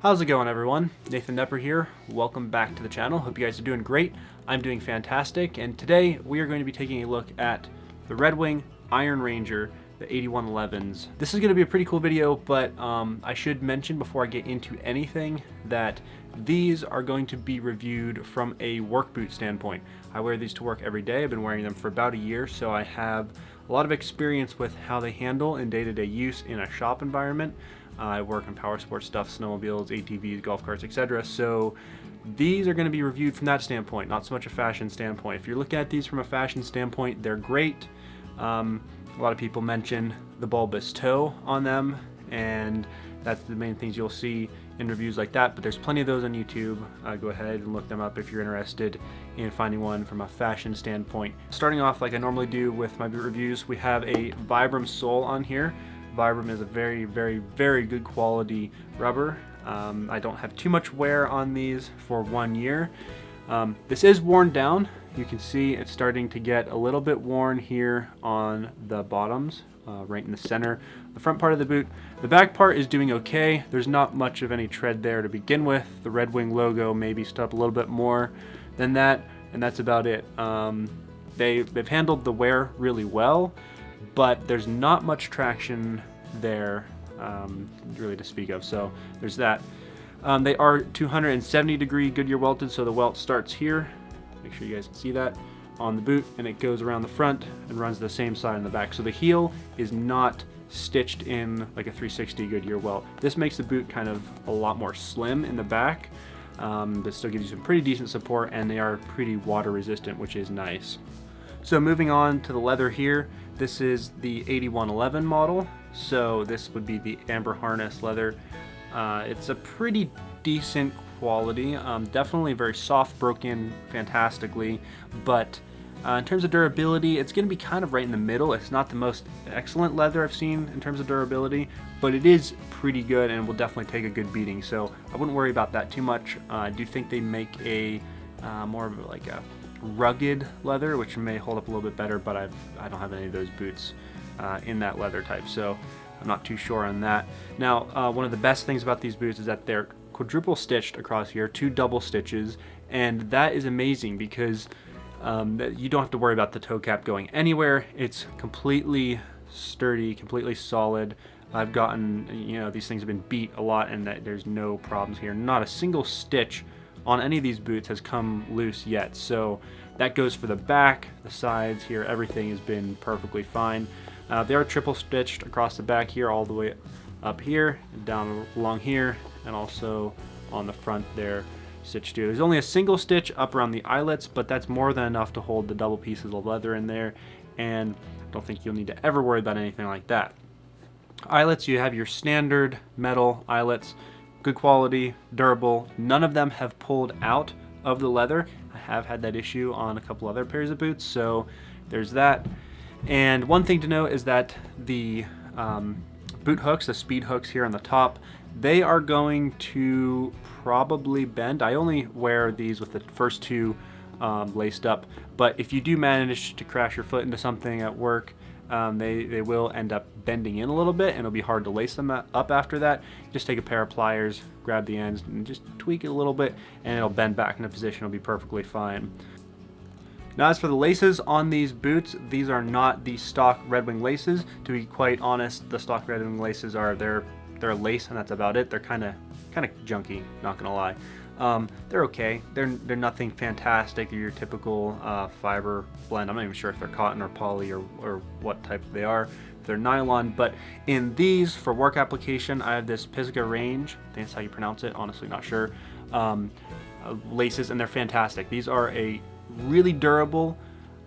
How's it going, everyone? Nathan Nepper here. Welcome back to the channel. Hope you guys are doing great. I'm doing fantastic, and today we are going to be taking a look at the Red Wing Iron Ranger, the 8111s. This is going to be a pretty cool video, but I should mention before I get into anything that these are going to be reviewed from a work boot standpoint. I wear these to work every day. I've been wearing them for about a year, so I have a lot of experience with how they handle in day-to-day use in a shop environment. I work on power sports stuff, snowmobiles, ATVs, golf carts, etc. So these are going to be reviewed from that standpoint, not so much a fashion standpoint. If you're looking at these from a fashion standpoint, they're great. A lot of people mention the bulbous toe on them, and that's the main things you'll see in reviews like that, but there's plenty of those on YouTube. Go ahead and look them up if you're interested in finding one from a fashion standpoint. Starting off like I normally do with my boot reviews, we have a Vibram sole on here. Vibram is a very, very, very good quality rubber. I don't have too much wear on these for 1 year. This is worn down. You can see it's starting to get a little bit worn here on the bottoms, right in the center, the front part of the boot. The back part is doing okay. There's not much of any tread there to begin with. The Red Wing logo maybe stuck a little bit more than that, and that's about it. They've handled the wear really well, but there's not much traction there really to speak of, so there's that. They are 270 degree Goodyear welted, so the welt starts here. Make sure you guys can see that on the boot, and it goes around the front and runs the same side in the back. So the heel is not stitched in like a 360 Goodyear welt. This makes the boot kind of a lot more slim in the back, but still gives you some pretty decent support, and they are pretty water resistant, which is nice. So moving on to the leather here, this is the 8111 model. So this would be the amber harness leather. It's a pretty decent quality, definitely very soft, broken fantastically, but in terms of durability, it's going to be kind of right in the middle. It's not the most excellent leather I've seen in terms of durability, but it is pretty good and will definitely take a good beating, so I wouldn't worry about that too much. I do think they make a more of like a rugged leather, which may hold up a little bit better, but I don't have any of those boots in that leather type, so I'm not too sure on that. Now, one of the best things about these boots is that they're quadruple stitched across here, 2 double stitches, and that is amazing because you don't have to worry about the toe cap going anywhere. It's completely sturdy, completely solid. I've gotten, these things have been beat a lot, and there's no problems here. Not a single stitch on any of these boots has come loose yet, so that goes for the back, the sides here, everything has been perfectly fine. They are triple stitched across the back here, all the way up here, and down along here, and also on the front there, stitched too. There's only a single stitch up around the eyelets, but that's more than enough to hold the double pieces of leather in there, and I don't think you'll need to ever worry about anything like that. Eyelets, you have your standard metal eyelets, good quality, durable. None of them have pulled out of the leather. I have had that issue on a couple other pairs of boots, so there's that. And one thing to note is that the boot hooks, the speed hooks here on the top, they are going to probably bend. I only wear these with the first 2 laced up, but if you do manage to crash your foot into something at work, they will end up bending in a little bit, and it'll be hard to lace them up after that. Just take a pair of pliers, grab the ends, and just tweak it a little bit, and it'll bend back into position. It'll be perfectly fine. Now, as for the laces on these boots, these are not the stock Red Wing laces. To be quite honest, the stock Red Wing laces are they're a lace, and that's about it. They're kind of junky, not gonna lie. They're okay. They're nothing fantastic. They're your typical fiber blend. I'm not even sure if they're cotton or poly or what type they are. If they're nylon, but in these for work application, I have this Pisgah Range. I think that's how you pronounce it. Honestly, not sure. Laces, and they're fantastic. These are a really durable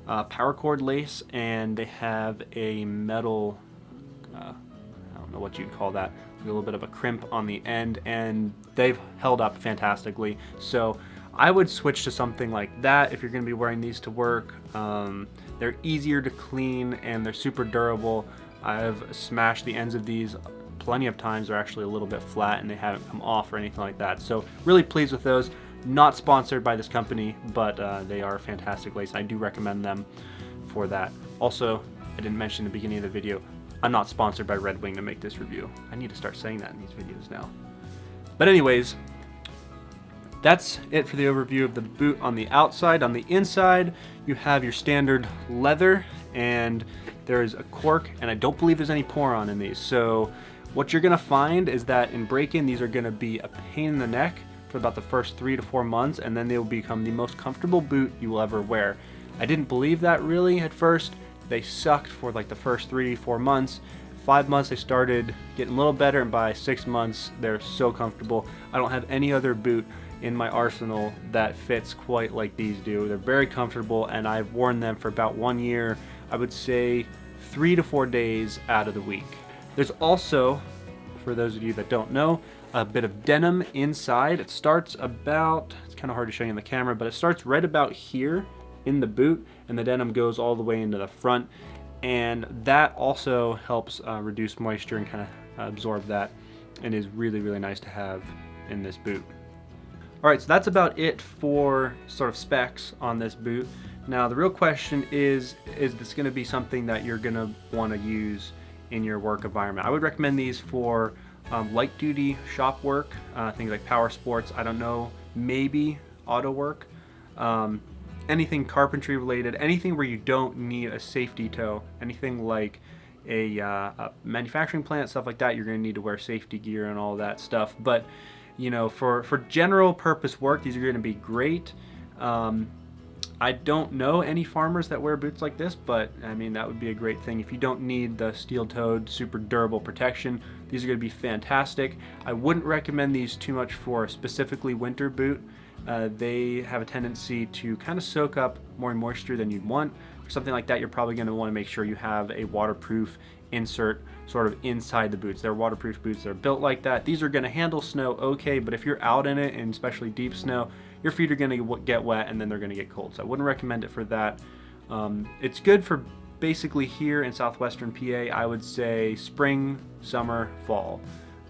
paracord lace, and they have a metal, I don't know what you'd call that, a little bit of a crimp on the end, and they've held up fantastically. So I would switch to something like that if you're going to be wearing these to work. They're easier to clean, and they're super durable. I've smashed the ends of these plenty of times. They're actually a little bit flat, and they haven't come off or anything like that. So really pleased with those. Not sponsored by this company, but they are fantastic lace. I do recommend them for that. Also, I didn't mention in the beginning of the video, I'm not sponsored by Red Wing to make this review. I need to start saying that in these videos now. But anyways, that's it for the overview of the boot on the outside. On the inside, you have your standard leather, and there's a cork, and I don't believe there's any Poron in these. So what you're gonna find is that in break-in, these are gonna be a pain in the neck for about the first 3 to 4 months, and then they will become the most comfortable boot you will ever wear. I didn't believe that really at first. They sucked for like the first 3 to 4 months. 5 months they started getting a little better, and by 6 months they're so comfortable. I don't have any other boot in my arsenal that fits quite like these do. They're very comfortable, and I've worn them for about 1 year. I would say 3 to 4 days out of the week. There's also, for those of you that don't know, a bit of denim inside. It starts about, it's kind of hard to show you in the camera, but it starts right about here in the boot, and the denim goes all the way into the front, and that also helps reduce moisture and kind of absorb that, and is really, really nice to have in this boot. Alright, so that's about it for sort of specs on this boot. Now the real question is this going to be something that you're going to want to use in your work environment? I would recommend these for light duty shop work, things like power sports, I don't know, maybe auto work, anything carpentry related, anything where you don't need a safety toe, anything like a manufacturing plant, stuff like that, you're going to need to wear safety gear and all that stuff. But you know, for general purpose work, these are going to be great. I don't know any farmers that wear boots like this, but I mean, that would be a great thing. If you don't need the steel-toed, super durable protection, these are going to be fantastic. I wouldn't recommend these too much for a specifically winter boot. They have a tendency to kind of soak up more moisture than you'd want. For something like that, you're probably going to want to make sure you have a waterproof insert sort of inside the boots. They're waterproof boots, they're built like that. These are going to handle snow okay, but if you're out in it, and especially deep snow, your feet are going to get wet and then they're going to get cold. So I wouldn't recommend it for that. It's good for basically here in southwestern PA, I would say spring, summer, fall.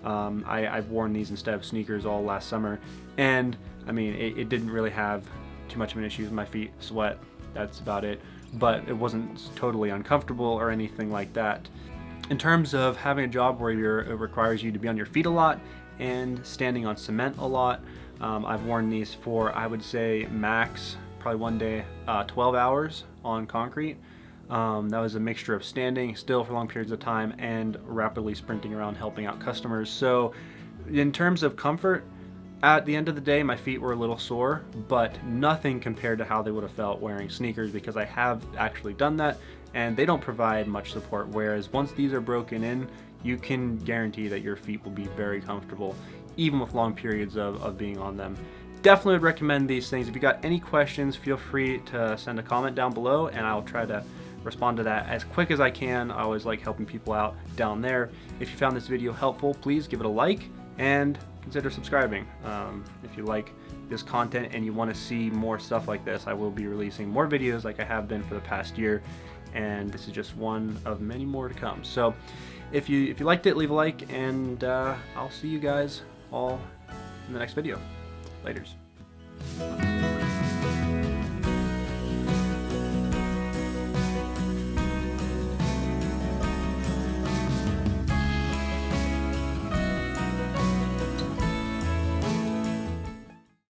I've worn these instead of sneakers all last summer, and I mean, it didn't really have too much of an issue with my feet sweat. That's about it, but it wasn't totally uncomfortable or anything like that. In terms of having a job where it requires you to be on your feet a lot and standing on cement a lot, I've worn these for, I would say, max probably one day 12 hours on concrete. That was a mixture of standing still for long periods of time and rapidly sprinting around helping out customers. So in terms of comfort, at the end of the day, my feet were a little sore, but nothing compared to how they would have felt wearing sneakers, because I have actually done that, and they don't provide much support. Whereas once these are broken in, you can guarantee that your feet will be very comfortable, even with long periods of being on them. Definitely would recommend these things. If you got any questions, feel free to send a comment down below, and I'll try to respond to that as quick as I can. I always like helping people out down there. If you found this video helpful, please give it a like and consider subscribing. If you like this content and you want to see more stuff like this, I will be releasing more videos like I have been for the past year, and this is just one of many more to come. So if you liked it, leave a like, and I'll see you guys all in the next video. Laters.